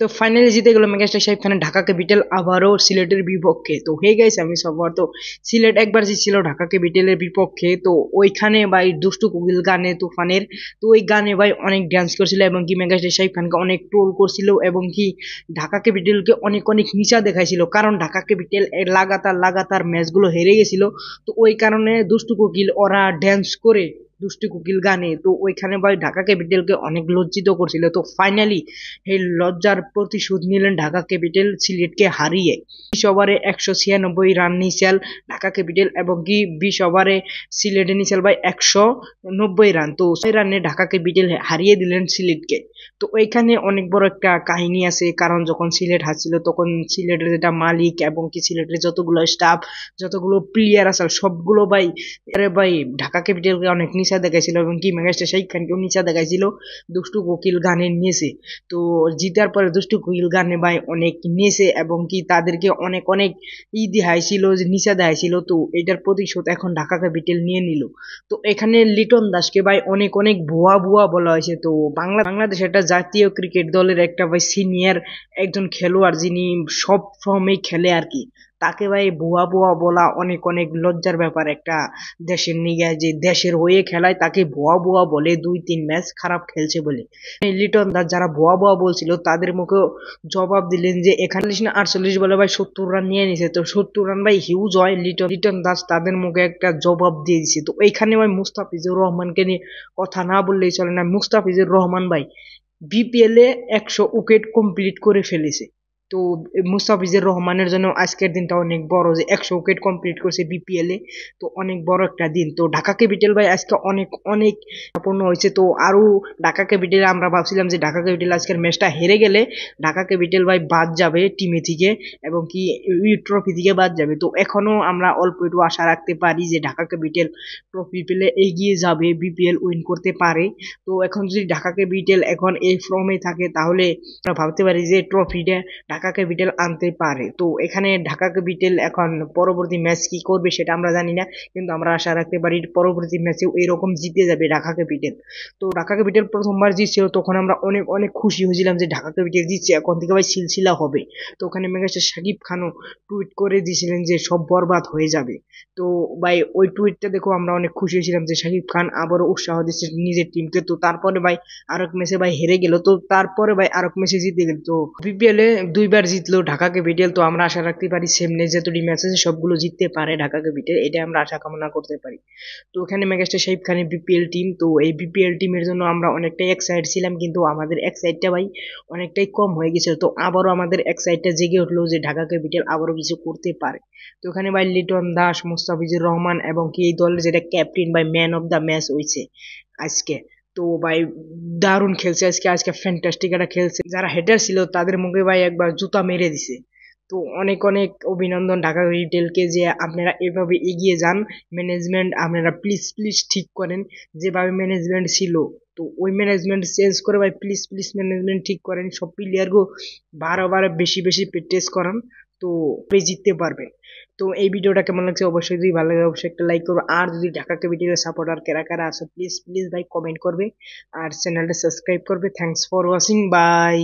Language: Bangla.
তো ফাইনালি জিতে গেল মেগাস্টার শাকিব খানের ঢাকা ক্যাপিটাল আবারও সিলেটের বিপক্ষে। তো হয়ে গেছে আমি সবার তো সিলেট একবার জিতছিল ঢাকা ক্যাপিটালের বিপক্ষে। তো ওইখানে ভাই দুষ্টু কোকিল গানে তুফানের, তো ওই গানে ভাই অনেক ডান্স করছিল এবং কি মেগাস্টার শাকিব খানকে অনেক ট্রোল করছিল এবং কি ঢাকা ক্যাপিটালকে অনেক অনেক নিচা দেখাইছিল, কারণ ঢাকা ক্যাপিটাল এর লাগাতার লাগাতার ম্যাচগুলো হেরে গেছিল। তো ওই কারণে দুষ্টু কোকিল ওরা ড্যান্স করে দুষ্টু কোকিল গানে তো ওইখানে ভাই ঢাকা ক্যাপিটালকে অনেক লজ্জিত করছিল। তো ফাইনালি এই লজ্জার প্রতিশোধ নিলেন ঢাকা ক্যাপিটাল সিলেটকে হারিয়ে। 20 ওভারে 196 রান নিয়েছিল ঢাকা ক্যাপিটাল এবং কি 20 ওভারে সিলেটে নিয়েছিল ভাই 190 রান। তো 6 রানে ঢাকা ক্যাপিটাল হারিয়ে দিলেন সিলেটকে। তো ওইখানে অনেক বড় একটা কাহিনী আছে, কারণ যখন সিলেট হারছিল তখন সিলেটের যেটা মালিক এবং কি সিলেটের যতগুলো স্টাফ যতগুলো প্লেয়ার আছে সবগুলো ভাই আরে ভাই ঢাকা ক্যাপিটালকে অনেক নিচা দেখাইছিল এবং কি মেগাস্টার শাকিব খানকেও নিচা দেখাইছিল দুষ্টু কোকিল গানের নিচে। তো জিতার পরে দুষ্টু কোকিল গানে ভাই অনেক নেচে এবং কি তাদেরকে অনেক অনেক দেখাইছিল যে নিচা দেখাইছিল। তো এটার প্রতিশোধ এখন ঢাকা ক্যাপিটাল নিয়ে নিল। তো এখানে লিটন দাসকে ভাই অনেক অনেক ভুয়া ভুয়া বলা হয়েছে। তো বাংলাদেশ একটা জাতীয় ক্রিকেট দলের একটা ভাই সিনিয়র একজন খেলোয়াড় যিনি সব ফর্মেই খেলে আর কি, তাকে ভাই ভুয়া ভুয়া বলা অনেক অনেক লজ্জার ব্যাপার। একটা দেশের নিগে যে দেশের হয়ে খেলায় তাকে ভুয়া ভুয়া বলে 2-3 ম্যাচ খারাপ খেলছে বলে। এই লিটন দাস যারা ভুয়া ভুয়া বলছিল তাদের মুখে জবাব দিলেন যে এখানে 48 বলে ভাই 70 রান নিয়ে নিছে। তো 70 রান ভাই হিউজ হয়। লিটন দাস তাদের মুখে একটা জবাব দিয়ে দিছে। তো এইখানে ভাই মুস্তাফিজুর রহমানকে নিয়ে কথা না বললেই চলে না। মুস্তাফিজুর রহমান ভাই বিপিএল এ 100 উইকেট কমপ্লিট করে ফেলেছে। তো মুস্তাফিজুর রহমানের জন্য আজকের দিনটা অনেক বড়, যে 100 উইকেট কমপ্লিট করছে বিপিএল এ। তো অনেক বড় একটা দিন। তো ঢাকা ক্যাপিটাল ভাই আজকে অনেক অনেক পূর্ণ হয়েছে। তো আরো ঢাকা ক্যাপিটাল আমরা ভাবছিলাম যে ঢাকা ক্যাপিটাল আজকের ম্যাচটা হেরে গেলে ঢাকা ক্যাপিটাল ভাই বাদ যাবে টিমে থেকে এবং কি ট্রফি থেকে বাদ যাবে। তো এখনো আমরা অল্প একটু আশা রাখতে পারি যে ঢাকা ক্যাপিটাল ট্রফি পেলে এগিয়ে যাবে, বিপিএল উইন করতে পারে। তো এখন যদি ঢাকা ক্যাপিটাল এখন এই ফর্মে থাকে তাহলে আমরা ভাবতে পারি যে ট্রফিটা ঢাকা ক্যাপিটাল আনতে পারে। তো এখানে ঢাকা ক্যাপিটাল এখন পরবর্তী ম্যাচ কি করবে সেটা আমরা জানি না, কিন্তু আমরা আশা রাখতে পারি পরবর্তী ম্যাচেও এরকম জিতে যাবে ঢাকা ক্যাপিটাল। তো ঢাকা ক্যাপিটাল প্রথমবার জিতছিল তখন আমরা অনেক অনেক খুশি হয়েছিলাম যে ঢাকা ক্যাপিটাল জিতছে, এখন থেকে ভাই সিলসিলা হবে। তো ওখানে মেগাস্টার শাকিব খানও টুইট করে দিয়েছিলেন যে সব বরবাদ হয়ে যাবে। তো ভাই ওই টুইটটা দেখো আমরা অনেক খুশি হয়েছিলাম যে শাকিব খান আবারও উৎসাহ দিচ্ছে নিজের টিমকে। তো তারপরে ভাই আরেক ম্যাচে ভাই হেরে গেল, তো তারপরে ভাই আরেক ম্যাচে জিতে গেল। তো বিপিএল এ 2বার জিতলো ঢাকা ক্যাপিটাল। তো আমরা আশা রাখতে পারি সামনে যতটি ম্যাচ আছে সবগুলো জিততে পারে ঢাকা ক্যাপিটাল, এটা আমরা আশা কামনা করতে পারি। তো ওখানে মেগাস্টার শাকিব খানের বিপিএল টিম, তো এই বিপিএল টিমের জন্য আমরা অনেকটাই এক্সাইটেড ছিলাম, কিন্তু আমাদের এক্সাইটটা ভাই অনেকটাই কম হয়ে গেছিল। তো আবারও আমাদের এক্সাইটটা জেগে উঠলো যে ঢাকা ক্যাপিটাল আবারও কিছু করতে পারে। তো ওখানে ভাই লিটন দাস, মুস্তাফিজুর রহমান এবং কি এই দলের যেটা ক্যাপ্টেন ভাই ম্যান অফ দ্য ম্যাচ হয়েছে আজকে। তো ভাই দারুণ খেলছে আজকে, আজকে ফ্যান্টাস্টিক একটা খেলছে। যারা হেটার ছিল তাদের মুখে ভাই একবার জুতা মেরে দিছে। তো অনেক অনেক অভিনন্দন ঢাকা রিটেলকে যে আপনারা এভাবে এগিয়ে যান। ম্যানেজমেন্ট আপনারা প্লিজ প্লিজ ঠিক করেন, যেভাবে ম্যানেজমেন্ট ছিল তো ওই ম্যানেজমেন্ট চেঞ্জ করে ভাই প্লিজ প্লিজ ম্যানেজমেন্ট ঠিক করেন। সব প্লেয়ারকে বারবার বেশি বেশি প্র্যাকটিস করান, তো জিততে পারবেন। তো এই ভিডিওটা কেমন লাগছে অবশ্যই যদি ভালো লাগে অবশ্যই একটা লাইক করবে, আর যদি ঢাকা ক্যাপিটালের সাপোর্টার কারা কারা আছে প্লিজ প্লিজ ভাই কমেন্ট করবে আর চ্যানেলটা সাবস্ক্রাইব করবে। Thanks for watching, by.